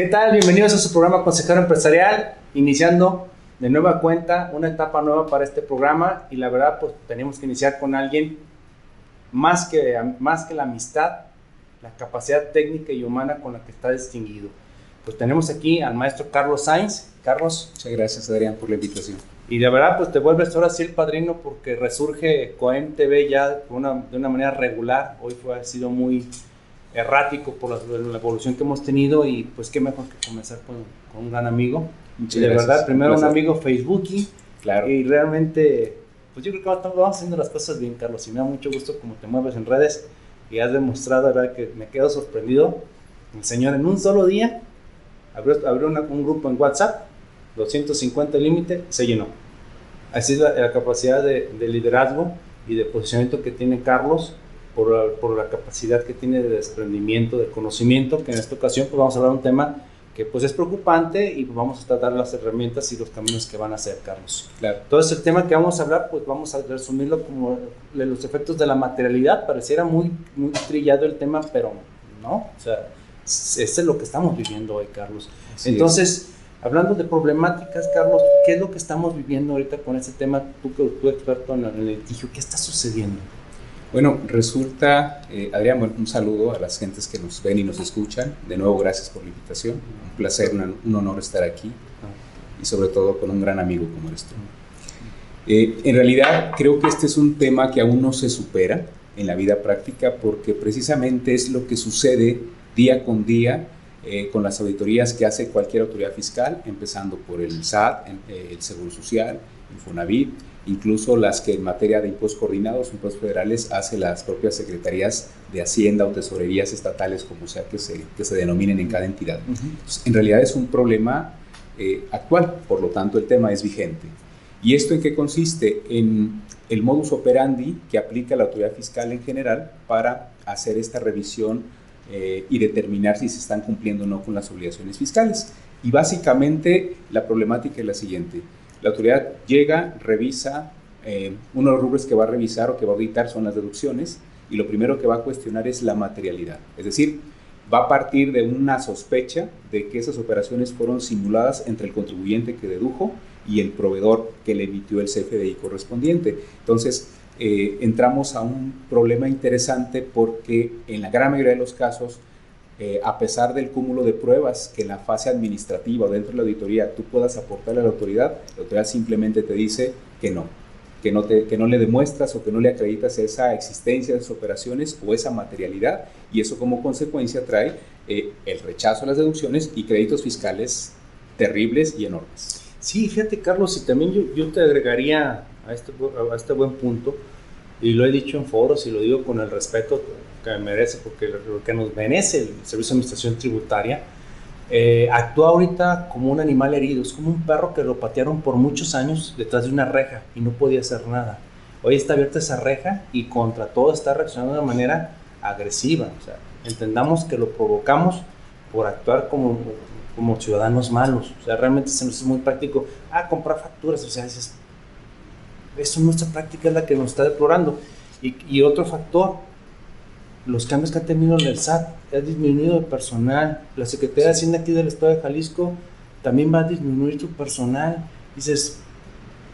¿Qué tal? Bienvenidos a su programa Consejero Empresarial, iniciando de nueva cuenta una etapa nueva para este programa, y la verdad pues tenemos que iniciar con alguien más que la amistad, la capacidad técnica y humana con la que está distinguido. Pues tenemos aquí al maestro Carlos Sainz. Carlos. Muchas gracias, Adrián, por la invitación. Y de verdad pues te vuelves ahora sí el padrino, porque resurge Coem TV ya de una manera regular. Hoy ha sido muy errático por la evolución que hemos tenido, y pues qué mejor que comenzar con un gran amigo. Muchas y de gracias. verdad, primero un amigo Facebook, claro. Y realmente pues yo creo que vamos haciendo las cosas bien, Carlos, y me da mucho gusto cómo te mueves en redes, y has demostrado, la verdad, que me quedo sorprendido. El señor en un solo día abrió un grupo en WhatsApp, 250 límite, se llenó. Así es la capacidad de liderazgo y de posicionamiento que tiene Carlos, por la capacidad que tiene de desprendimiento, de conocimiento, que en esta ocasión pues vamos a hablar de un tema que pues es preocupante, y pues vamos a tratar las herramientas y los caminos que van a hacer, Carlos. Claro. Entonces el tema que vamos a hablar, pues vamos a resumirlo como los efectos de la materialidad. Pareciera muy trillado el tema, pero no, o sea, ese es lo que estamos viviendo hoy, Carlos. Así Entonces, hablando de problemáticas, Carlos, ¿qué es lo que estamos viviendo ahorita con este tema? Tú experto en el litigio, ¿qué está sucediendo? Bueno, resulta, Adrián, un saludo a las gentes que nos ven y nos escuchan. De nuevo, gracias por la invitación. Un placer, un honor estar aquí, y sobre todo con un gran amigo como eres tú. En realidad, creo que este es un tema que aún no se supera en la vida práctica, porque precisamente es lo que sucede día con día con las auditorías que hace cualquier autoridad fiscal, empezando por el SAT, el Seguro Social, Infonavit, incluso las que en materia de impuestos coordinados, impuestos federales, hace las propias secretarías de Hacienda o tesorerías estatales, como sea que se denominen en cada entidad. Entonces, en realidad es un problema actual, por lo tanto el tema es vigente. ¿Y esto en qué consiste? En el modus operandi que aplica la autoridad fiscal en general para hacer esta revisión y determinar si se están cumpliendo o no con las obligaciones fiscales. Y básicamente la problemática es la siguiente: la autoridad llega, revisa, uno de los rubros que va a revisar o que va a auditar son las deducciones, y lo primero que va a cuestionar es la materialidad, es decir, va a partir de una sospecha de que esas operaciones fueron simuladas entre el contribuyente que dedujo y el proveedor que le emitió el CFDI correspondiente. Entonces, entramos a un problema interesante, porque en la gran mayoría de los casos, a pesar del cúmulo de pruebas que en la fase administrativa o dentro de la auditoría tú puedas aportarle a la autoridad simplemente te dice que no le demuestras o que no le acreditas esa existencia de esas operaciones o esa materialidad, y eso como consecuencia trae el rechazo a las deducciones y créditos fiscales terribles y enormes. Sí, fíjate, Carlos, y también yo te agregaría a este buen punto, y lo he dicho en foros y lo digo con el respeto que merece, porque lo que nos merece el Servicio de Administración Tributaria, actúa ahorita como un animal herido. Es como un perro que lo patearon por muchos años detrás de una reja y no podía hacer nada. Hoy está abierta esa reja y contra todo está reaccionando de una manera agresiva. O sea, entendamos que lo provocamos por actuar como ciudadanos malos. O sea, realmente se nos es muy práctico comprar facturas. O sea, dices, eso, nuestra práctica es la que nos está deplorando. Y otro factor, los cambios que ha tenido el SAT, ha disminuido el personal. La Secretaría de Hacienda aquí del Estado de Jalisco también va a disminuir su personal. Dices,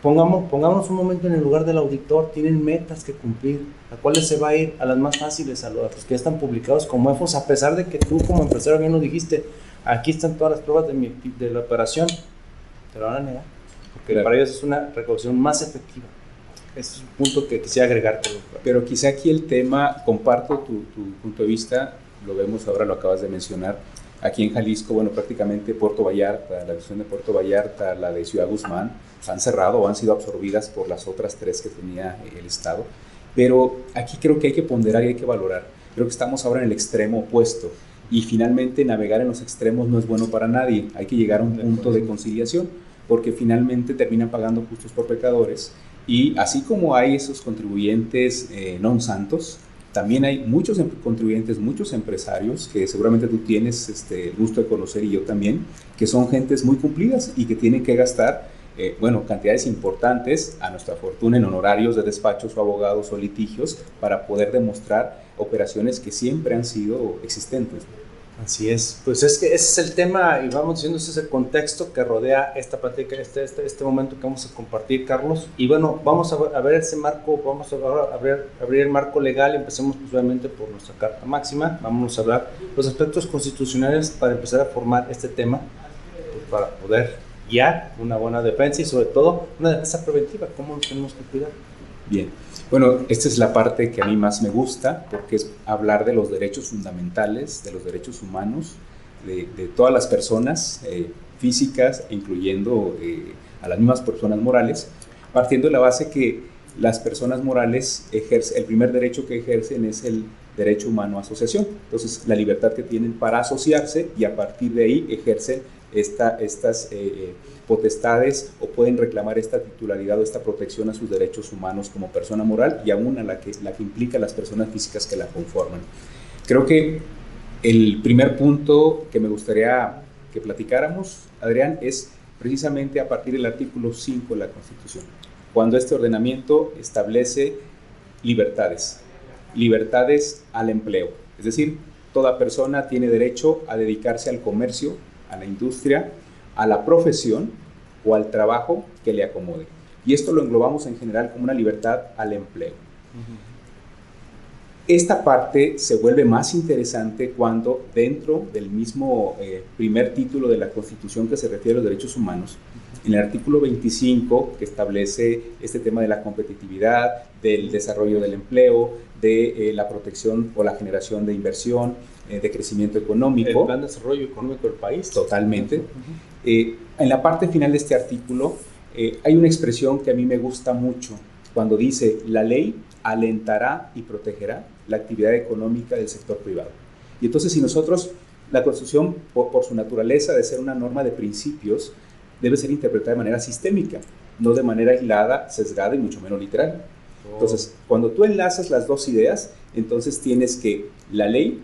pongámonos un momento en el lugar del auditor. Tienen metas que cumplir, a cuáles se va a ir, a las más fáciles, a los que ya están publicados como EFOS, a pesar de que tú como empresario bien lo dijiste, aquí están todas las pruebas de la operación. Te lo van a negar, porque claro, para ellos es una recaudación más efectiva. Ese es un punto que quisiera agregarte. Pero quizá aquí el tema, comparto tu punto de vista, lo vemos ahora, lo acabas de mencionar. Aquí en Jalisco, bueno, prácticamente Puerto Vallarta, la división de Puerto Vallarta, la de Ciudad Guzmán, se han cerrado o han sido absorbidas por las otras tres que tenía el Estado. Pero aquí creo que hay que ponderar y hay que valorar. Creo que estamos ahora en el extremo opuesto, y finalmente navegar en los extremos no es bueno para nadie. Hay que llegar a un punto de conciliación, porque finalmente terminan pagando justos por pecadores. Y así como hay esos contribuyentes non santos, también hay muchos contribuyentes, muchos empresarios que seguramente tú tienes el gusto de conocer, y yo también, que son gentes muy cumplidas y que tienen que gastar cantidades importantes, a nuestra fortuna, en honorarios de despachos o abogados o litigios, para poder demostrar operaciones que siempre han sido existentes. Así es, pues es que ese es el tema y vamos diciendo, ese es el contexto que rodea esta plática, este momento que vamos a compartir, Carlos. Y bueno, vamos a ver ese marco, vamos a abrir el marco legal. Empecemos pues, obviamente por nuestra Carta Máxima. Vamos a hablar los aspectos constitucionales para empezar a formar este tema, pues, para poder guiar una buena defensa y sobre todo una defensa preventiva. ¿Cómo nos tenemos que cuidar? Bien, bueno, esta es la parte que a mí más me gusta porque es hablar de los derechos fundamentales, de los derechos humanos, de todas las personas físicas, incluyendo a las mismas personas morales, partiendo de la base que las personas morales el primer derecho que ejercen es el derecho humano a asociación. Entonces, la libertad que tienen para asociarse y a partir de ahí ejercen estas potestades o pueden reclamar esta titularidad o esta protección a sus derechos humanos como persona moral y aún a la que implica las personas físicas que la conforman. Creo que el primer punto que me gustaría que platicáramos, Adrián, es precisamente a partir del artículo 5 de la Constitución, cuando este ordenamiento establece libertades al empleo, es decir, toda persona tiene derecho a dedicarse al comercio, a la industria, a la profesión o al trabajo que le acomode. Y esto lo englobamos en general como una libertad al empleo. Esta parte se vuelve más interesante cuando dentro del mismo primer título de la Constitución que se refiere a los derechos humanos, en el artículo 25 que establece este tema de la competitividad, del desarrollo del empleo, de la protección o la generación de inversión, de crecimiento económico. El plan de desarrollo económico del país. Totalmente. En la parte final de este artículo hay una expresión que a mí me gusta mucho cuando dice: la ley alentará y protegerá la actividad económica del sector privado. Y entonces, si nosotros, la Constitución, por su naturaleza de ser una norma de principios, debe ser interpretada de manera sistémica, no de manera aislada, sesgada y mucho menos literal. Entonces, cuando tú enlazas las dos ideas, entonces tienes que la ley,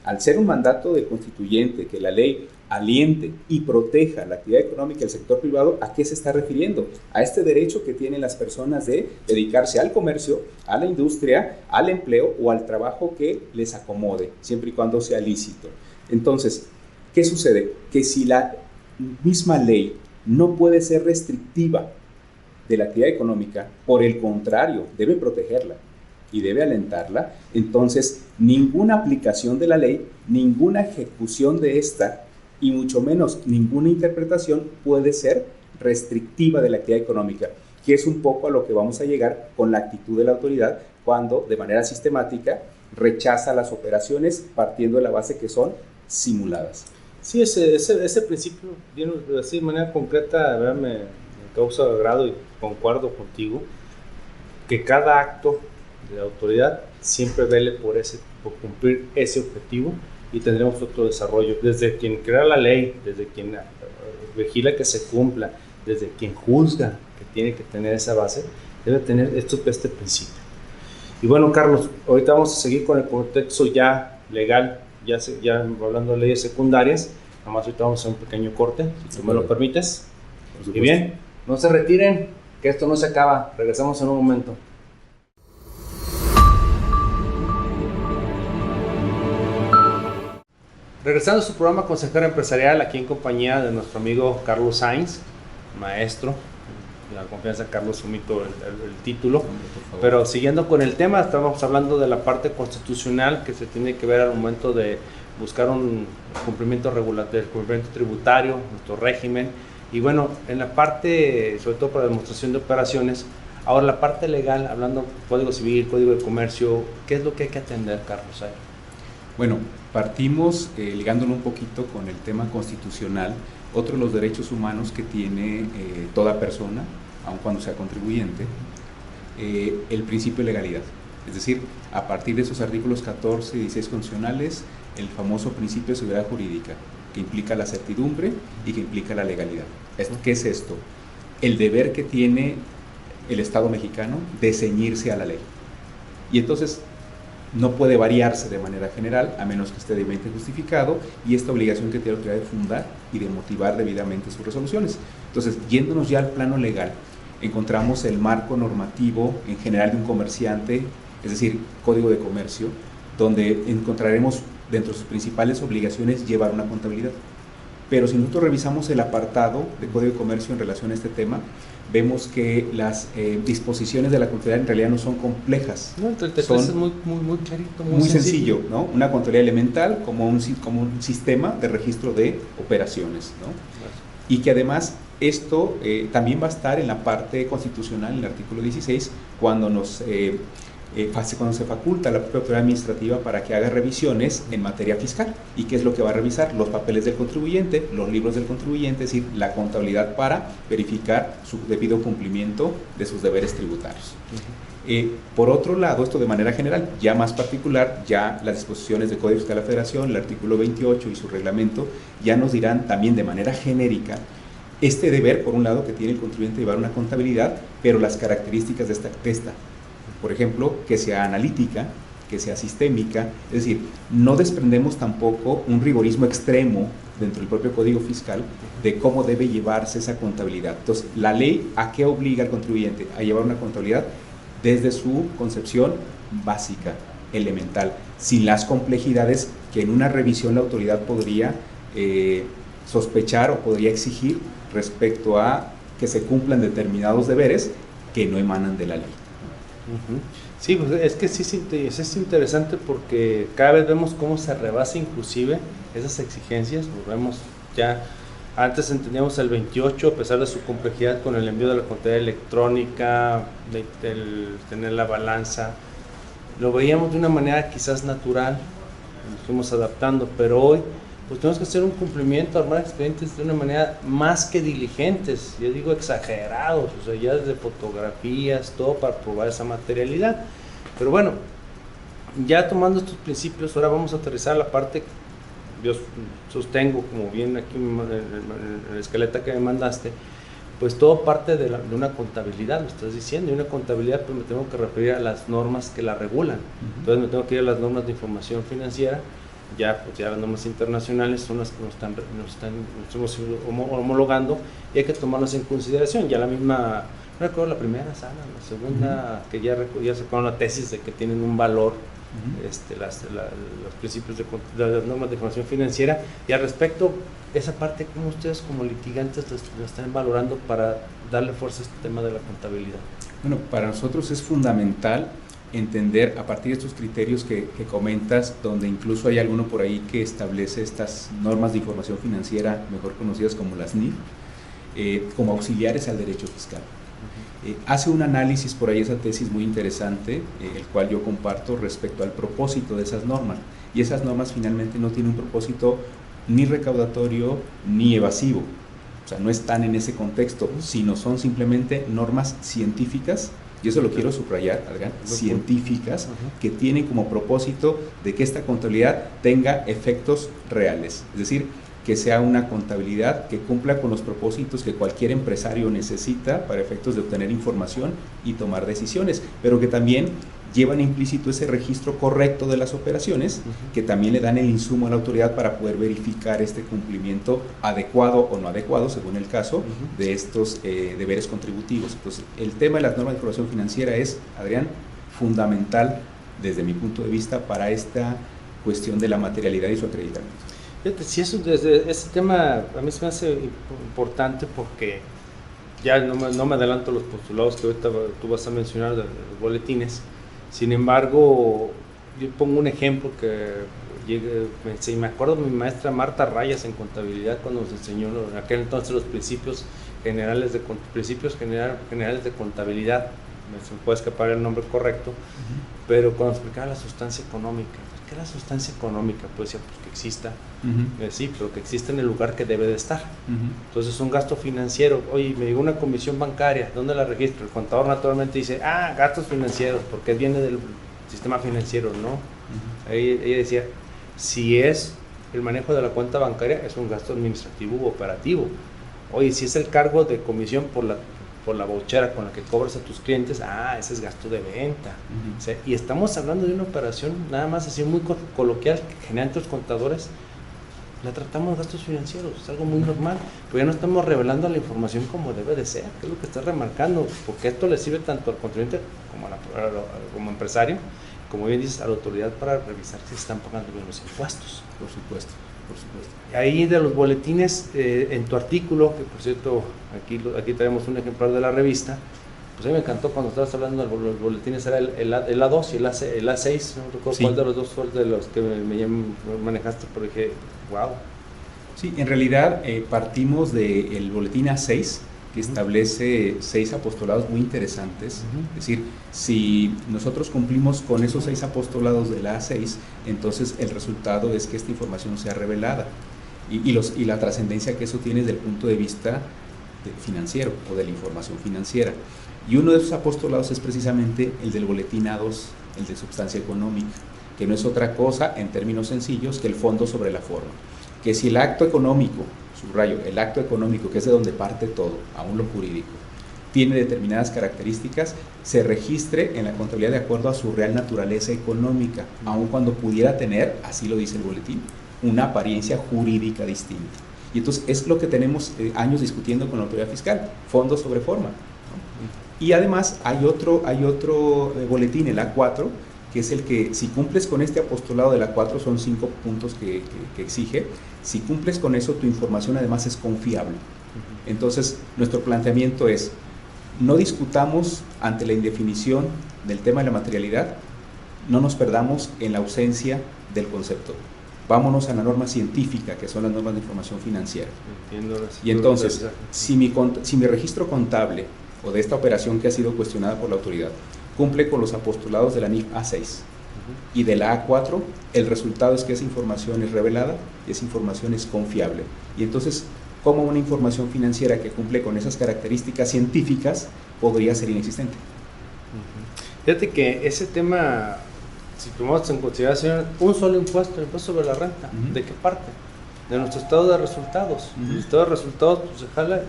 al ser un mandato del constituyente, que la ley aliente y proteja la actividad económica del sector privado, ¿a qué se está refiriendo? A este derecho que tienen las personas de dedicarse al comercio, a la industria, al empleo o al trabajo que les acomode, siempre y cuando sea lícito. Entonces, ¿qué sucede? Que si la misma ley no puede ser restrictiva de la actividad económica, por el contrario, debe protegerla y debe alentarla, entonces ninguna aplicación de la ley, ninguna ejecución de esta y mucho menos ninguna interpretación puede ser restrictiva de la actividad económica, que es un poco a lo que vamos a llegar con la actitud de la autoridad cuando de manera sistemática rechaza las operaciones partiendo de la base que son simuladas. Sí, ese principio, así de manera concreta, de verdad me causa agrado y concuerdo contigo, que cada acto de la autoridad siempre vele por cumplir ese objetivo y tendremos otro desarrollo, desde quien crea la ley, desde quien vigila que se cumpla, desde quien juzga que tiene que tener esa base, debe tener este principio. Y bueno, Carlos, ahorita vamos a seguir con el contexto ya legal, ya hablando de leyes secundarias. Nomás ahorita vamos a hacer un pequeño corte, si tú me lo permites. Y bien, no se retiren, que esto no se acaba. Regresamos en un momento. Regresando a su programa Consejero Empresarial, aquí en compañía de nuestro amigo Carlos Sainz, maestro. La confianza, Carlos, sumito el título. Pero siguiendo con el tema, estamos hablando de la parte constitucional que se tiene que ver al momento de buscar un cumplimiento regulatorio, el cumplimiento tributario, nuestro régimen. Y bueno, en la parte, sobre todo para demostración de operaciones, ahora la parte legal, hablando Código Civil, Código de Comercio, ¿qué es lo que hay que atender, Carlos? Bueno, partimos ligándolo un poquito con el tema constitucional. Otro de los derechos humanos que tiene toda persona, aun cuando sea contribuyente, el principio de legalidad. Es decir, a partir de esos artículos 14 y 16 constitucionales, el famoso principio de seguridad jurídica, que implica la certidumbre y que implica la legalidad. ¿Qué es esto? El deber que tiene el Estado mexicano de ceñirse a la ley. Y entonces no puede variarse de manera general, a menos que esté debidamente justificado, y esta obligación que tiene la autoridad de fundar y de motivar debidamente sus resoluciones. Entonces, yéndonos ya al plano legal, encontramos el marco normativo en general de un comerciante, es decir, Código de Comercio, donde encontraremos dentro de sus principales obligaciones, llevar una contabilidad. Pero si nosotros revisamos el apartado de Código de Comercio en relación a este tema, vemos que las disposiciones de la contabilidad en realidad no son complejas. No, el 33 es muy clarito, muy sencillo, ¿no? Una contabilidad elemental como un sistema de registro de operaciones, ¿no? Y que además esto también va a estar en la parte constitucional, en el artículo 16, cuando se faculta a la propia autoridad administrativa para que haga revisiones en materia fiscal. ¿Y qué es lo que va a revisar? Los papeles del contribuyente, los libros del contribuyente, es decir, la contabilidad para verificar su debido cumplimiento de sus deberes tributarios. Por otro lado, esto de manera general, ya más particular, ya las disposiciones del Código Fiscal de la Federación, el artículo 28 y su reglamento, ya nos dirán también de manera genérica este deber, por un lado, que tiene el contribuyente de llevar una contabilidad, pero las características de esta. Por ejemplo, que sea analítica, que sea sistémica, es decir, no desprendemos tampoco un rigorismo extremo dentro del propio Código Fiscal de cómo debe llevarse esa contabilidad. Entonces, la ley, ¿a qué obliga al contribuyente? A llevar una contabilidad desde su concepción básica, elemental, sin las complejidades que en una revisión la autoridad podría sospechar o podría exigir respecto a que se cumplan determinados deberes que no emanan de la ley. Sí, pues es que sí es interesante porque cada vez vemos cómo se rebasa inclusive esas exigencias. Pues vemos ya, antes entendíamos el 28 a pesar de su complejidad con el envío de la contabilidad electrónica, el tener la balanza, lo veíamos de una manera quizás natural, nos fuimos adaptando, pero hoy pues tenemos que hacer un cumplimiento, armar expedientes de una manera más que diligentes, yo digo exagerados, o sea, ya desde fotografías, todo para probar esa materialidad. Pero bueno, ya tomando estos principios, ahora vamos a aterrizar la parte, yo sostengo, como bien aquí en la escaleta que me mandaste, pues todo parte de una contabilidad, lo estás diciendo, y una contabilidad pues me tengo que referir a las normas que la regulan. Entonces me tengo que ir a las normas de información financiera. Ya las normas internacionales son las que nos estamos homologando y hay que tomarlas en consideración. Ya la misma, no recuerdo la primera sala, la segunda, que ya sacaron la tesis de que tienen un valor los principios de las normas de información financiera. Y al respecto, esa parte, ¿cómo ustedes como litigantes lo están valorando para darle fuerza a este tema de la contabilidad? Bueno, para nosotros es fundamental entender a partir de estos criterios que comentas, donde incluso hay alguno por ahí que establece estas normas de información financiera, mejor conocidas como las NIF, como auxiliares al derecho fiscal. Hace un análisis por ahí esa tesis muy interesante, el cual yo comparto respecto al propósito de esas normas, y esas normas finalmente no tienen un propósito ni recaudatorio ni evasivo, o sea, no están en ese contexto, sino son simplemente normas científicas. Y eso lo quiero subrayar, Adrián, científicas, que tienen como propósito de que esta contabilidad tenga efectos reales, es decir, que sea una contabilidad que cumpla con los propósitos que cualquier empresario necesita para efectos de obtener información y tomar decisiones, pero que también llevan implícito ese registro correcto de las operaciones, que también le dan el insumo a la autoridad para poder verificar este cumplimiento adecuado o no adecuado, según el caso, de estos deberes contributivos. Entonces, el tema de las normas de información financiera es, Adrián, fundamental desde mi punto de vista para esta cuestión de la materialidad y su acreditamiento. Fíjate, si eso, desde ese tema a mí se me hace importante porque ya no me adelanto los postulados que ahorita tú vas a mencionar de los boletines. Sin embargo, yo pongo un ejemplo que me acuerdo de mi maestra Marta Rayas en contabilidad cuando nos enseñó en aquel entonces los principios generales de contabilidad. Se me puede escapar el nombre correcto, pero cuando explicaba la sustancia económica, ¿qué es la sustancia económica? Pues decía, pues que exista, sí, pero que exista en el lugar que debe de estar. Entonces es un gasto financiero. Oye, me llegó una comisión bancaria, ¿dónde la registro? El contador naturalmente dice, gastos financieros, porque viene del sistema financiero, ¿no? Ella decía, si es el manejo de la cuenta bancaria, es un gasto administrativo u operativo. Oye, si es el cargo de comisión por la vouchera con la que cobras a tus clientes, ese es gasto de venta. O sea, y estamos hablando de una operación nada más así muy coloquial que generalmente los contadores la tratamos de gastos financieros, es algo muy normal, pero ya no estamos revelando la información como debe de ser, que es lo que está remarcando, porque esto le sirve tanto al contribuyente como empresario, como bien dices, a la autoridad para revisar si se están pagando bien los impuestos. Por supuesto, por supuesto. Ahí de los boletines, en tu artículo, que por cierto, aquí tenemos un ejemplar de la revista, pues a mí me encantó cuando estabas hablando de los boletines, era el A2 y el A6, no recuerdo cuál de los dos fue de los que me manejaste, pero dije, wow. Sí, en realidad partimos del boletín A6, que establece 6 apostolados muy interesantes. Es decir, si nosotros cumplimos con esos 6 apostolados de la A6, entonces el resultado es que esta información sea revelada y la trascendencia que eso tiene desde el punto de vista financiero o de la información financiera. Y uno de esos apostolados es precisamente el del boletín A2, el de substancia económica, que no es otra cosa, en términos sencillos, que el fondo sobre la forma. Que si el acto económico, subrayo, el acto económico, que es de donde parte todo, aún lo jurídico, tiene determinadas características, se registre en la contabilidad de acuerdo a su real naturaleza económica, aun cuando pudiera tener, así lo dice el boletín, una apariencia jurídica distinta. Y entonces es lo que tenemos años discutiendo con la autoridad fiscal, fondo sobre forma, ¿no? Y además hay otro boletín, el A4, que es el que, si cumples con este apostolado del A4, son 5 puntos que exige. Si cumples con eso, tu información además es confiable. Entonces, nuestro planteamiento es, no discutamos ante la indefinición del tema de la materialidad, no nos perdamos en la ausencia del concepto. Vámonos a la norma científica, que son las normas de información financiera. Y entonces, si mi registro contable o de esta operación que ha sido cuestionada por la autoridad cumple con los apostolados de la NIF A6 y de la A4, el resultado es que esa información es revelada y esa información es confiable. Y entonces, ¿cómo una información financiera que cumple con esas características científicas podría ser inexistente? Fíjate que ese tema, si tomamos en consideración un solo impuesto, el impuesto sobre la renta, ¿de qué parte? De nuestro estado de resultados. El estado de resultados, pues se jala.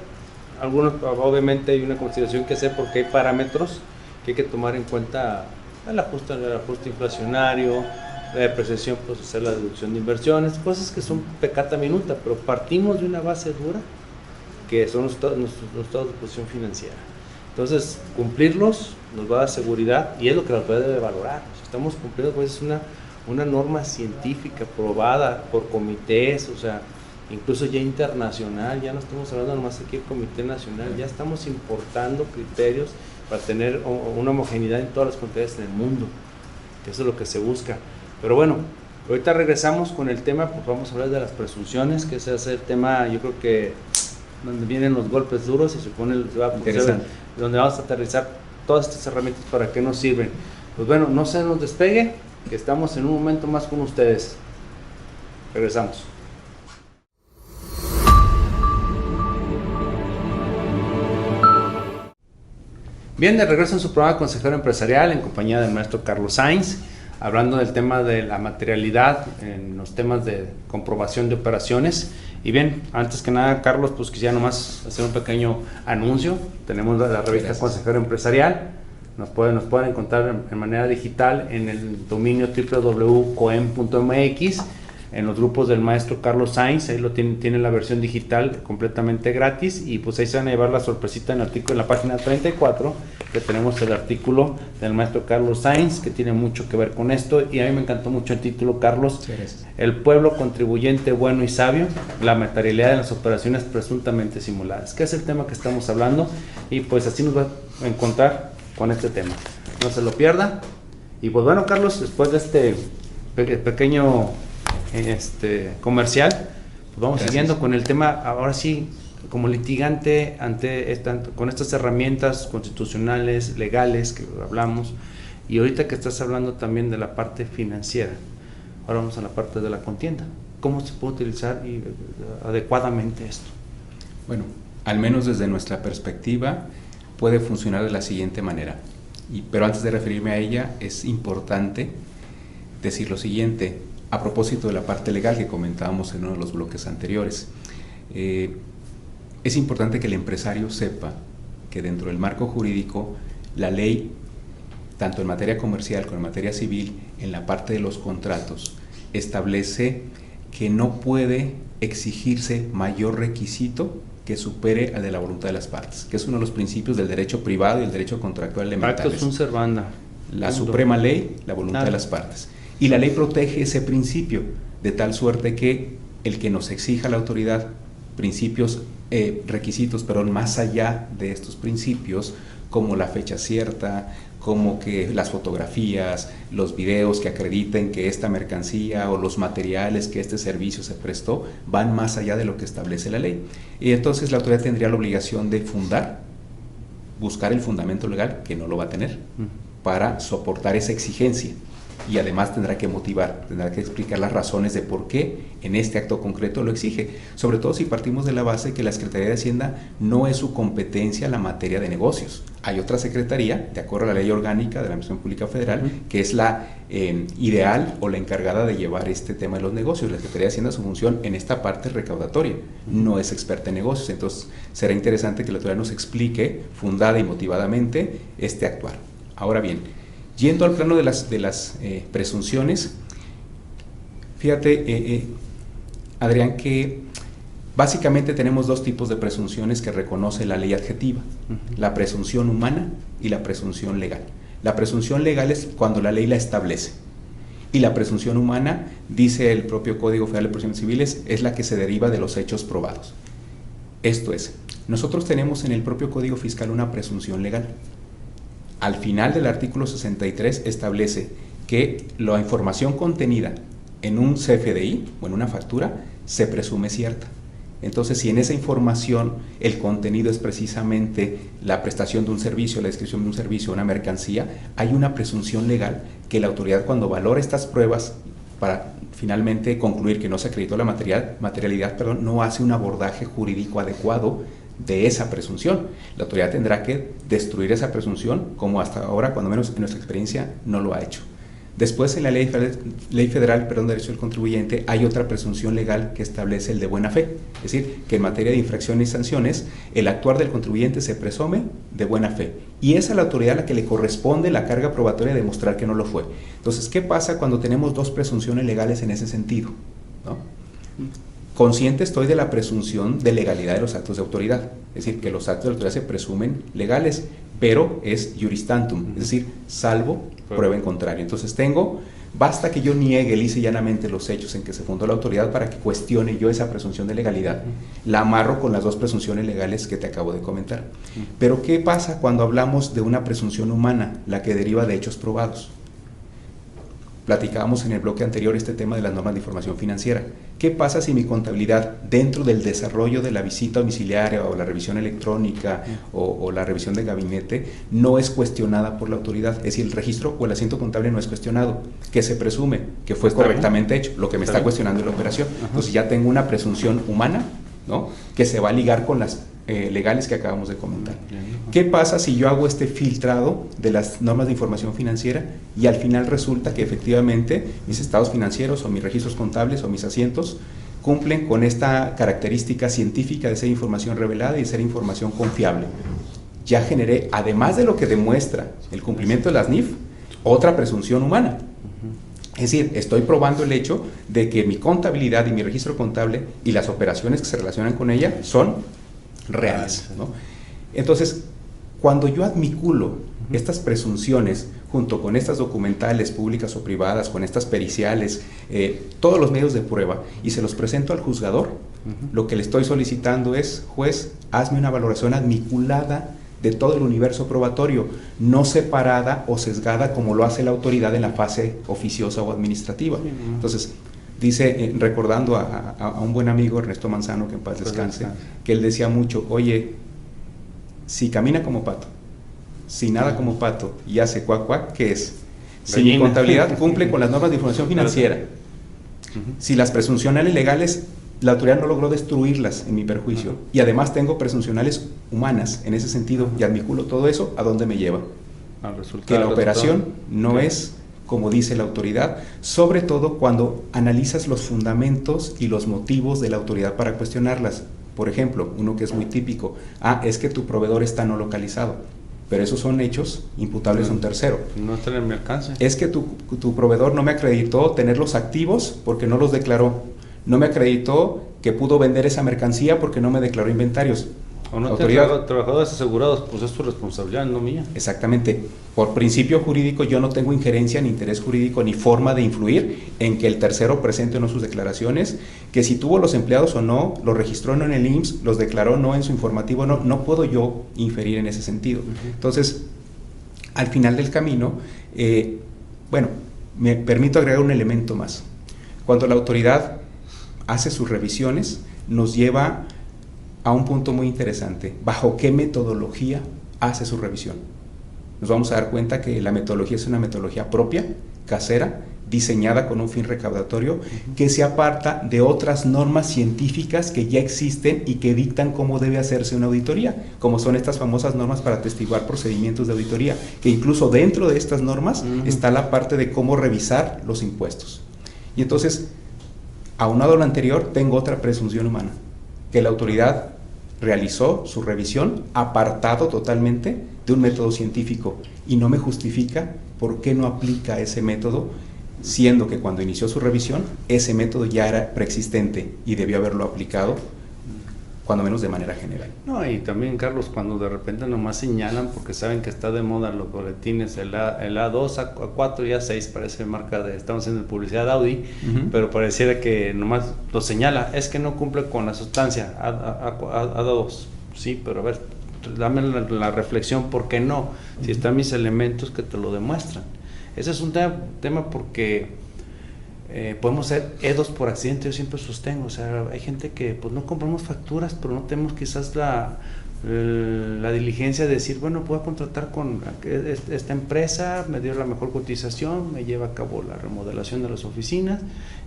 Algunos, obviamente hay una consideración que hacer porque hay parámetros que hay que tomar en cuenta, el ajuste inflacionario, la depreciación, pues hacer la deducción de inversiones, cosas que son pecata minuta, pero partimos de una base dura que son los estados de posición financiera. Entonces, cumplirlos nos va a dar seguridad y es lo que la autoridad debe valorar. Si estamos cumpliendo, pues es una norma científica probada por comités, o sea, incluso ya internacional, ya no estamos hablando nomás aquí del Comité Nacional, ya estamos importando criterios para tener una homogeneidad en todas las contabilidades en el mundo, que eso es lo que se busca. Pero bueno, ahorita regresamos con el tema, pues vamos a hablar de las presunciones, que ese es el tema, yo creo que donde vienen los golpes duros y se pone donde vamos a aterrizar todas estas herramientas para qué nos sirven. Pues bueno, no se nos despegue, que estamos en un momento más con ustedes. Regresamos. Bien, de regreso en su programa Consejero Empresarial en compañía del maestro Carlos Sainz, hablando del tema de la materialidad en los temas de comprobación de operaciones. Y bien, antes que nada, Carlos, pues quisiera nomás hacer un pequeño anuncio. Tenemos la revista Consejero Empresarial, nos pueden encontrar en manera digital en el dominio www.coem.mx, en los grupos del maestro Carlos Sainz, ahí lo tienen la versión digital completamente gratis, y pues ahí se van a llevar la sorpresita en el artículo, en la página 34, que tenemos el artículo del maestro Carlos Sainz, que tiene mucho que ver con esto, y a mí me encantó mucho el título, Carlos, el pueblo contribuyente bueno y sabio, la materialidad de las operaciones presuntamente simuladas, que es el tema que estamos hablando, y pues así nos va a encontrar con este tema, no se lo pierda. Y pues bueno, Carlos, después de este pequeño comercial, pues vamos siguiendo con el tema, ahora sí, como litigante con estas herramientas constitucionales, legales que hablamos, y ahorita que estás hablando también de la parte financiera, ahora vamos a la parte de la contienda. ¿Cómo se puede utilizar adecuadamente esto? Bueno, al menos desde nuestra perspectiva puede funcionar de la siguiente manera, pero antes de referirme a ella es importante decir lo siguiente. A propósito de la parte legal que comentábamos en uno de los bloques anteriores, es importante que el empresario sepa que dentro del marco jurídico, la ley, tanto en materia comercial como en materia civil, en la parte de los contratos, establece que no puede exigirse mayor requisito que supere al de la voluntad de las partes, que es uno de los principios del derecho privado y el derecho contractual elementales. Pacta sunt servanda. la suprema ley, la voluntad de las partes. Y la ley protege ese principio, de tal suerte que el que nos exija la autoridad principios, requisitos, pero más allá de estos principios, como la fecha cierta, como que las fotografías, los videos que acrediten que esta mercancía o los materiales que este servicio se prestó, van más allá de lo que establece la ley. Y entonces la autoridad tendría la obligación de buscar el fundamento legal, que no lo va a tener, para soportar esa exigencia. Y además tendrá que motivar, tendrá que explicar las razones de por qué en este acto concreto lo exige, sobre todo si partimos de la base que la Secretaría de Hacienda no es su competencia la materia de negocios. Hay otra secretaría, de acuerdo a la Ley Orgánica de la Administración Pública Federal, que es la ideal o la encargada de llevar este tema de los negocios. La Secretaría de Hacienda, su función en esta parte es recaudatoria, no es experta en negocios. Entonces será interesante que la autoridad nos explique fundada y motivadamente este actuar. Ahora bien, yendo al plano de las presunciones, fíjate, Adrián, que básicamente tenemos dos tipos de presunciones que reconoce la ley adjetiva, la presunción humana y la presunción legal. La presunción legal es cuando la ley la establece, y la presunción humana, dice el propio Código Federal de Procedimientos Civiles, es la que se deriva de los hechos probados. Esto es, nosotros tenemos en el propio Código Fiscal una presunción legal. Al final del artículo 63 establece que la información contenida en un CFDI o en una factura se presume cierta. Entonces, si en esa información el contenido es precisamente la prestación de un servicio, la descripción de un servicio, una mercancía, hay una presunción legal que la autoridad, cuando valora estas pruebas para finalmente concluir que no se acreditó la materialidad, no hace un abordaje jurídico adecuado de esa presunción. La autoridad tendrá que destruir esa presunción, como hasta ahora, cuando menos en nuestra experiencia, no lo ha hecho. Después, en la Ley Federal de Derecho del Contribuyente, hay otra presunción legal que establece el de buena fe. Es decir, que en materia de infracciones y sanciones, el actuar del contribuyente se presume de buena fe. Y es a la autoridad a la que le corresponde la carga probatoria de demostrar que no lo fue. Entonces, ¿qué pasa cuando tenemos dos presunciones legales en ese sentido? ¿No? Consciente estoy de la presunción de legalidad de los actos de autoridad, es decir, que los actos de autoridad se presumen legales, pero es iuris tantum, es decir, salvo prueba en contrario. Entonces basta que yo niegue lisa y llanamente los hechos en que se fundó la autoridad para que cuestione yo esa presunción de legalidad. La amarro con las dos presunciones legales que te acabo de comentar. Pero ¿qué pasa cuando hablamos de una presunción humana, la que deriva de hechos probados? Platicábamos en el bloque anterior este tema de las normas de información financiera. ¿Qué pasa si mi contabilidad, dentro del desarrollo de la visita domiciliaria o la revisión electrónica o la revisión de gabinete, no es cuestionada por la autoridad? Es decir, el registro o el asiento contable no es cuestionado, que se presume que fue correctamente hecho, lo que me está cuestionando es la operación. Entonces ya tengo una presunción humana, ¿no?, que se va a ligar con las legales que acabamos de comentar. ¿Qué pasa si yo hago este filtrado de las normas de información financiera y al final resulta que efectivamente mis estados financieros o mis registros contables o mis asientos cumplen con esta característica científica de ser información revelada y ser información confiable? Ya generé, además de lo que demuestra el cumplimiento de las NIF, otra presunción humana. Es decir, estoy probando el hecho de que mi contabilidad y mi registro contable y las operaciones que se relacionan con ella son reales, ¿no? Entonces, cuando yo admiculo estas presunciones junto con estas documentales públicas o privadas, con estas periciales, todos los medios de prueba, y se los presento al juzgador, lo que le estoy solicitando es: juez, hazme una valoración admiculada de todo el universo probatorio, no separada o sesgada como lo hace la autoridad en la fase oficiosa o administrativa. Entonces, dice, recordando a un buen amigo, Ernesto Manzano, que en paz descanse, que él decía mucho: oye, si camina como pato, si nada como pato y hace cuac cuac, ¿qué es? Si mi contabilidad cumple con las normas de información financiera, si las presuncionales legales, la autoridad no logró destruirlas en mi perjuicio, y además tengo presuncionales humanas en ese sentido, y admiculo todo eso, ¿a dónde me lleva? Que la operación no es como dice la autoridad, sobre todo cuando analizas los fundamentos y los motivos de la autoridad para cuestionarlas. Por ejemplo, uno que es muy típico: es que tu proveedor está no localizado, pero esos son hechos imputables a un tercero. No está en mi alcance. Es que tu proveedor no me acreditó tener los activos porque no los declaró, no me acreditó que pudo vender esa mercancía porque no me declaró inventarios. O no autoridad. Trabajadores asegurados, pues es tu responsabilidad, no mía. Exactamente. Por principio jurídico yo no tengo injerencia, ni interés jurídico, ni forma de influir en que el tercero presente o no sus declaraciones, que si tuvo los empleados o no, los registró o no en el IMSS, los declaró o no en su informativo, no puedo yo inferir en ese sentido. Entonces, al final del camino, me permito agregar un elemento más. Cuando la autoridad hace sus revisiones, nos lleva a un punto muy interesante. ¿Bajo qué metodología hace su revisión? Nos vamos a dar cuenta que la metodología es una metodología propia, casera, diseñada con un fin recaudatorio, que se aparta de otras normas científicas que ya existen y que dictan cómo debe hacerse una auditoría, como son estas famosas normas para atestiguar procedimientos de auditoría, que incluso dentro de estas normas está la parte de cómo revisar los impuestos. Y entonces, aunado a lo anterior, tengo otra presunción humana, que la autoridad realizó su revisión apartado totalmente de un método científico y no me justifica por qué no aplica ese método, siendo que cuando inició su revisión ese método ya era preexistente y debió haberlo aplicado, cuando menos de manera general. No, y también, Carlos, cuando de repente nomás señalan porque saben que está de moda los boletines, el A2, A4 y A6, parece marca de, estamos haciendo publicidad de Audi, pero pareciera que nomás lo señala, es que no cumple con la sustancia A2, sí, pero a ver, dame la reflexión, ¿por qué no? Si están mis elementos que te lo demuestran. Ese es un tema porque podemos ser E2 por accidente, yo siempre sostengo, o sea, hay gente que pues no compramos facturas, pero no tenemos quizás la diligencia de decir, bueno, voy a contratar con esta empresa, me dio la mejor cotización, me lleva a cabo la remodelación de las oficinas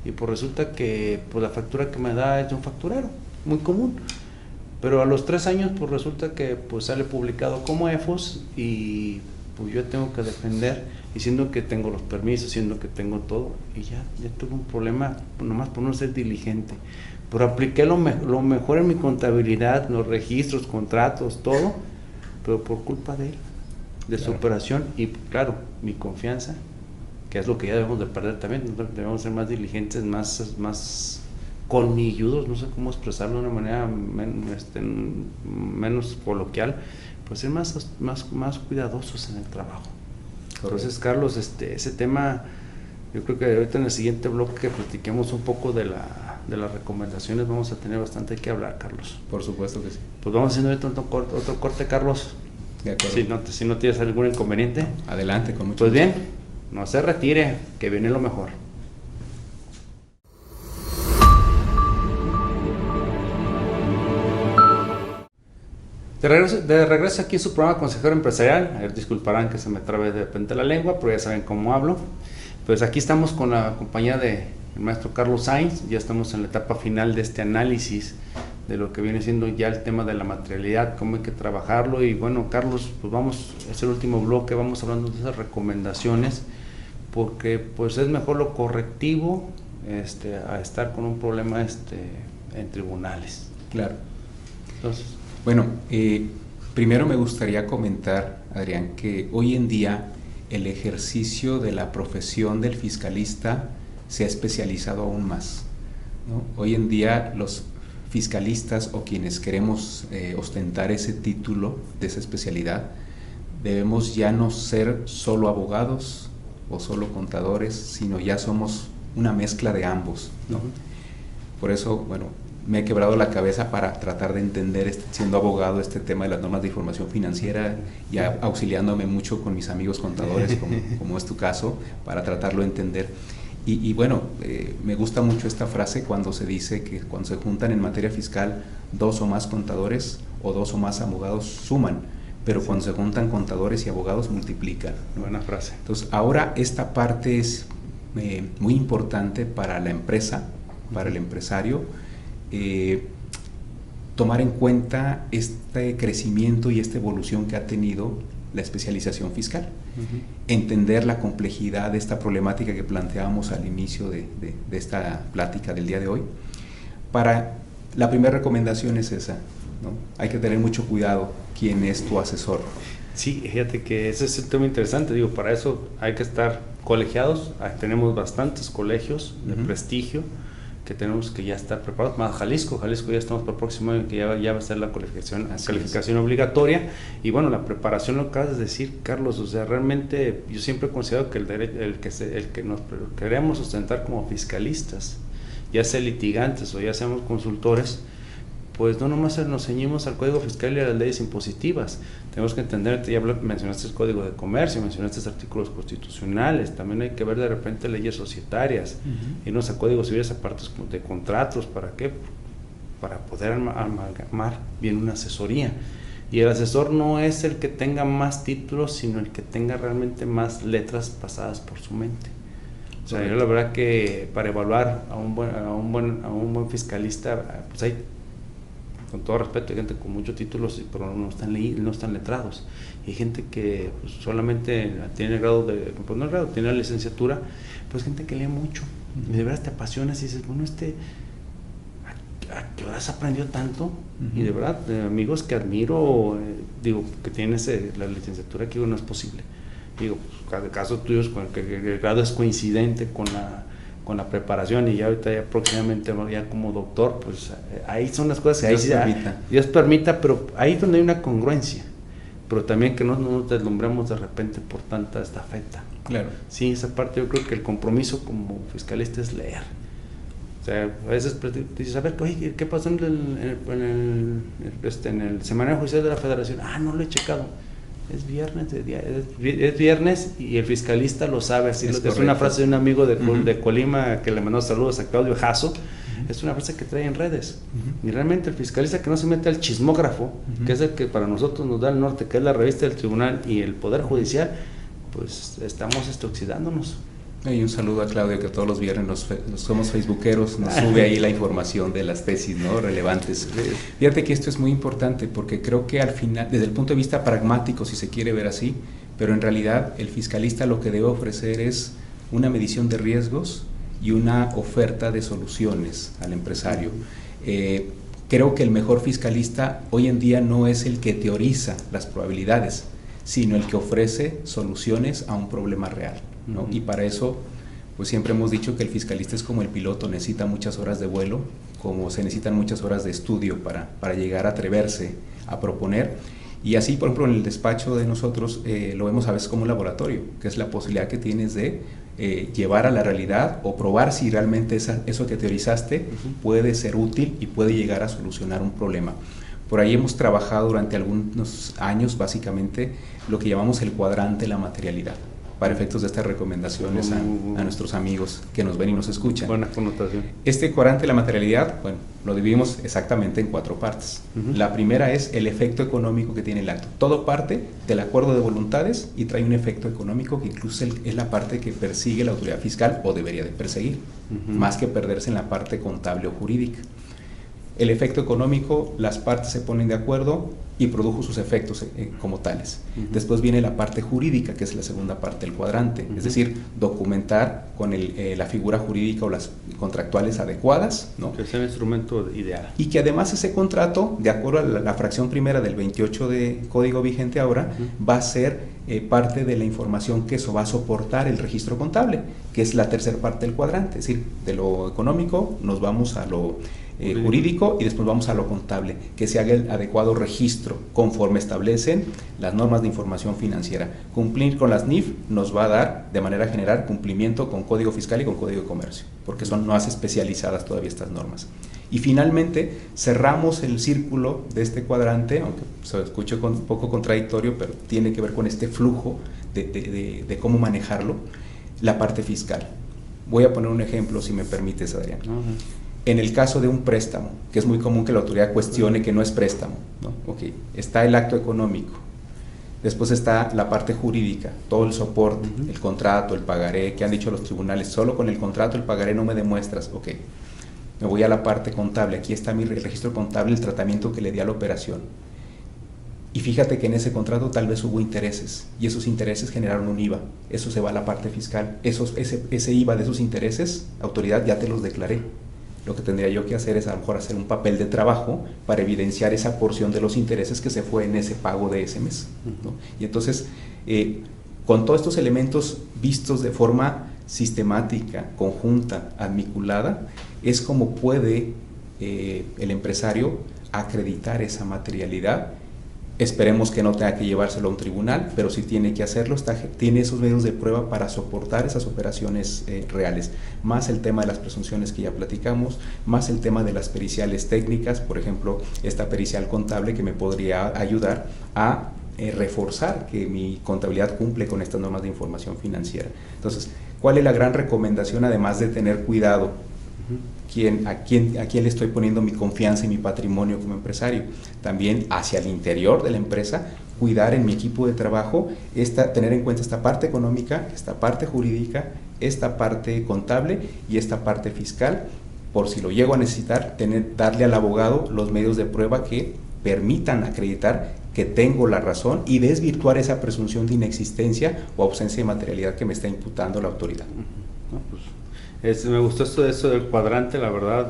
y pues resulta que pues la factura que me da es de un facturero, muy común. Pero a los 3 años pues resulta que pues sale publicado como EFOS y pues yo tengo que defender diciendo que tengo los permisos, diciendo que tengo todo y ya tuve un problema nomás por no ser diligente. Pero apliqué lo mejor en mi contabilidad, los registros, contratos, todo, pero por culpa de él, de su operación y claro, mi confianza, que es lo que ya debemos de perder también, debemos ser más diligentes, más colmilludos, no sé cómo expresarlo de una manera menos coloquial, pues ser más cuidadosos en el trabajo. Entonces, Carlos, ese tema, yo creo que ahorita en el siguiente bloque que platiquemos un poco de las recomendaciones, vamos a tener bastante que hablar, Carlos. Por supuesto que sí. Pues vamos haciendo ahorita otro corte, Carlos. De acuerdo. Si no tienes algún inconveniente. Adelante, con mucho Pues gusto. bien, no se retire, que viene lo mejor. De regreso aquí en su programa Consejero Empresarial. Disculparán que se me trabe de repente la lengua, pero ya saben cómo hablo. Pues aquí estamos con la compañía del maestro Carlos Sainz, ya estamos en la etapa final de este análisis de lo que viene siendo ya el tema de la materialidad, cómo hay que trabajarlo. Y bueno, Carlos, pues es el último bloque, vamos hablando de esas recomendaciones, porque pues es mejor lo correctivo a estar con un problema en tribunales. Claro. Entonces, bueno, primero me gustaría comentar, Adrián, que hoy en día el ejercicio de la profesión del fiscalista se ha especializado aún más, ¿no? Hoy en día los fiscalistas o quienes queremos ostentar ese título de esa especialidad, debemos ya no ser solo abogados o solo contadores, sino ya somos una mezcla de ambos, ¿no? Por eso, bueno, me he quebrado la cabeza para tratar de entender, siendo abogado, este tema de las normas de información financiera y auxiliándome mucho con mis amigos contadores, como es tu caso, para tratarlo de entender. Y bueno, me gusta mucho esta frase cuando se dice que cuando se juntan en materia fiscal 2 o más contadores o 2 o más abogados suman, pero sí, cuando se juntan contadores y abogados multiplican, ¿no? Buena frase. Entonces, ahora esta parte es muy importante para la empresa, para el empresario, tomar en cuenta este crecimiento y esta evolución que ha tenido la especialización fiscal, entender la complejidad de esta problemática que planteábamos al inicio de esta plática del día de hoy. La primera recomendación es esa, ¿no? Hay que tener mucho cuidado quién es tu asesor. Sí, fíjate que ese es un tema interesante, digo, para eso hay que estar colegiados, tenemos bastantes colegios de prestigio que tenemos que ya estar preparados, más Jalisco ya estamos para el próximo año, que ya va a ser la calificación obligatoria, y bueno, la preparación, lo que acabas de decir, Carlos, o sea, realmente yo siempre he considerado que el que nos queremos sustentar como fiscalistas, ya sea litigantes o ya seamos consultores, pues no nomás nos ceñimos al Código Fiscal y a las leyes impositivas. Tenemos que entender, ya mencionaste el Código de Comercio, mencionaste artículos constitucionales, también hay que ver de repente leyes societarias, irnos a códigos civiles, a partes de contratos. ¿Para qué? Para poder amalgamar bien una asesoría. Y el asesor no es el que tenga más títulos, sino el que tenga realmente más letras pasadas por su mente. O sea, yo la verdad que para evaluar a un buen fiscalista, pues hay, con todo respeto, hay gente con muchos títulos, pero no están letrados. Y hay gente que pues, solamente tiene el grado pues no el grado, tiene la licenciatura, pero es gente que lee mucho. Y de verdad te apasionas y dices, bueno, ¿a qué horas aprendió tanto? Y de verdad, amigos que admiro, digo, que tienen la licenciatura, que no es posible. Digo, pues, casos tuyos, que el grado es coincidente con la preparación, y ya ahorita ya próximamente ya como doctor, pues ahí son las cosas que Dios permita, pero ahí es donde hay una congruencia, pero también que no nos deslumbremos de repente por tanta estafeta. Claro. Sí, esa parte yo creo que el compromiso como fiscalista es leer. O sea, a veces dices, a ver, oye, ¿qué pasó en el semanario judicial de la Federación? No lo he checado. Es viernes y el fiscalista lo sabe. Así es una frase de un amigo de Colima que le mandó saludos a Claudio Jasso. Es una frase que trae en redes. Y realmente el fiscalista que no se mete al chismógrafo, que es el que para nosotros nos da el norte, que es la revista del tribunal y el Poder Judicial, pues estamos oxidándonos. Y un saludo a Claudio, que todos los viernes nos somos facebookeros, nos sube ahí la información de las tesis, ¿no?, relevantes. Fíjate que esto es muy importante, porque creo que al final, desde el punto de vista pragmático, si se quiere ver así, pero en realidad el fiscalista lo que debe ofrecer es una medición de riesgos y una oferta de soluciones al empresario. Creo que el mejor fiscalista hoy en día no es el que teoriza las probabilidades, sino el que ofrece soluciones a un problema real, ¿no? Y para eso, pues siempre hemos dicho que el fiscalista es como el piloto, necesita muchas horas de vuelo, como se necesitan muchas horas de estudio para llegar a atreverse a proponer. Y así, por ejemplo, en el despacho de nosotros lo vemos a veces como un laboratorio, que es la posibilidad que tienes de llevar a la realidad o probar si realmente eso que teorizaste puede ser útil y puede llegar a solucionar un problema. Por ahí hemos trabajado durante algunos años, básicamente, lo que llamamos el cuadrante de la materialidad, para efectos de estas recomendaciones a nuestros amigos que nos ven y nos escuchan. Buena connotación. Este cuadrante de la materialidad, bueno, lo dividimos exactamente en 4 partes. La primera es el efecto económico que tiene el acto. Todo parte del acuerdo de voluntades y trae un efecto económico que incluso es la parte que persigue la autoridad fiscal, o debería de perseguir, más que perderse en la parte contable o jurídica. El efecto económico, las partes se ponen de acuerdo y produjo sus efectos como tales. Después viene la parte jurídica, que es la segunda parte del cuadrante, es decir, documentar con la figura jurídica o las contractuales adecuadas, ¿no?, que sea el instrumento ideal. Y que además ese contrato, de acuerdo a la fracción primera del 28 de código vigente ahora, va a ser parte de la información que eso va a soportar el registro contable, que es la tercera parte del cuadrante. Es decir, de lo económico nos vamos a lo jurídico y después vamos a lo contable, que se haga el adecuado registro conforme establecen las normas de información financiera. Cumplir con las NIF nos va a dar, de manera general, cumplimiento con Código Fiscal y con Código de Comercio, porque son más especializadas todavía estas normas. Y finalmente cerramos el círculo de este cuadrante, aunque se escuche un poco contradictorio, pero tiene que ver con este flujo de cómo manejarlo, la parte fiscal. Voy a poner un ejemplo, si me permites, Adrián. En el caso de un préstamo, que es muy común que la autoridad cuestione que no es préstamo, ¿no? Okay. Está el acto económico, después está la parte jurídica, todo el soporte, el contrato, el pagaré, que han dicho los tribunales, solo con el contrato, el pagaré no me demuestras, ok. Me voy a la parte contable, aquí está mi registro contable, el tratamiento que le di a la operación. Y fíjate que en ese contrato tal vez hubo intereses, y esos intereses generaron un IVA, eso se va a la parte fiscal, ese IVA de esos intereses, autoridad, ya te los declaré. Lo que tendría yo que hacer es a lo mejor hacer un papel de trabajo para evidenciar esa porción de los intereses que se fue en ese pago de ese mes, ¿no? Y entonces, con todos estos elementos vistos de forma sistemática, conjunta, admiculada, es como puede el empresario acreditar esa materialidad. Esperemos que no tenga que llevárselo a un tribunal, pero si tiene que hacerlo, tiene esos medios de prueba para soportar esas operaciones reales, más el tema de las presunciones que ya platicamos, más el tema de las periciales técnicas, por ejemplo, esta pericial contable que me podría ayudar a reforzar que mi contabilidad cumple con estas normas de información financiera. Entonces, ¿cuál es la gran recomendación, además de tener cuidado? ¿A quién le estoy poniendo mi confianza y mi patrimonio como empresario? También hacia el interior de la empresa, cuidar en mi equipo de trabajo, tener en cuenta esta parte económica, esta parte jurídica, esta parte contable y esta parte fiscal, por si lo llego a necesitar, darle al abogado los medios de prueba que permitan acreditar que tengo la razón y desvirtuar esa presunción de inexistencia o ausencia de materialidad que me está imputando la autoridad. No, pues, me gustó eso del cuadrante, la verdad.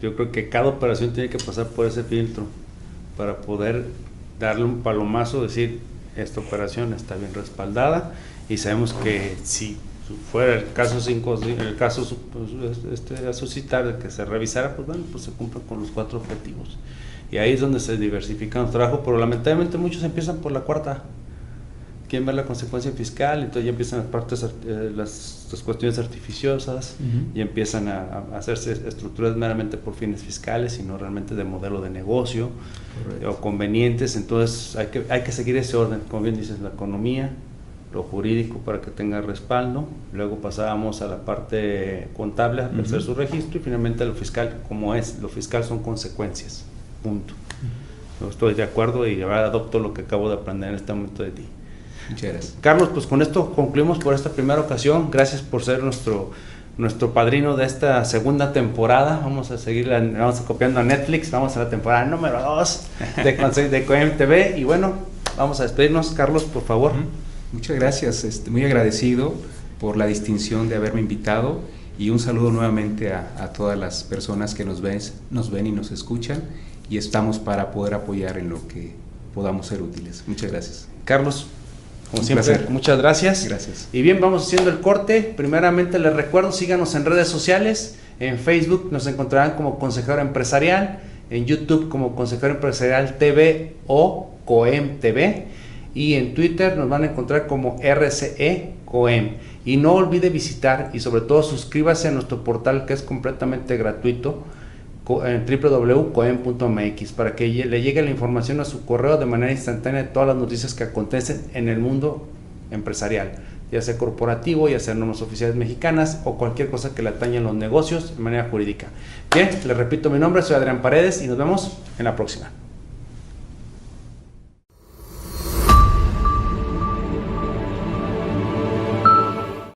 Yo creo que cada operación tiene que pasar por ese filtro para poder darle un palomazo, decir, esta operación está bien respaldada, y sabemos que si fuera el caso a suscitar, que se revisara, pues bueno, pues se cumplen con los 4 objetivos. Y ahí es donde se diversifican los trabajos, pero lamentablemente muchos empiezan por la cuarta. Quieren ver la consecuencia fiscal, entonces ya empiezan las cuestiones artificiosas, y empiezan a hacerse estructuras meramente por fines fiscales y no realmente de modelo de negocio. Correcto. O convenientes. Entonces hay que seguir ese orden, como bien dices, la economía, lo jurídico para que tenga respaldo, luego pasábamos a la parte contable, a hacer su registro, y finalmente a lo fiscal. Como es, lo fiscal son consecuencias, punto. Yo estoy de acuerdo y ahora adopto lo que acabo de aprender en este momento de ti. Muchas gracias. Carlos, pues con esto concluimos por esta primera ocasión. Gracias por ser nuestro padrino de esta segunda temporada. Vamos a copiando a Netflix. Vamos a la temporada número 2 de COEM TV. Y bueno, vamos a despedirnos. Carlos, por favor. Muchas gracias. Muy agradecido por la distinción de haberme invitado, y un saludo nuevamente a todas las personas que nos ven y nos escuchan, y estamos para poder apoyar en lo que podamos ser útiles. Muchas gracias. Carlos, como siempre, muchas gracias. Gracias. Y bien, vamos haciendo el corte. Primeramente les recuerdo, síganos en redes sociales. En Facebook nos encontrarán como Consejero Empresarial, en YouTube como Consejero Empresarial TV o COEM TV, y en Twitter nos van a encontrar como RCE COEM. Y no olvide visitar y sobre todo suscríbase a nuestro portal, que es completamente gratuito, en www.coem.mx, para que le llegue la información a su correo de manera instantánea de todas las noticias que acontecen en el mundo empresarial, ya sea corporativo, ya sea normas oficiales mexicanas o cualquier cosa que le atañe a los negocios de manera jurídica. Bien, les repito mi nombre, soy Adrián Paredes y nos vemos en la próxima.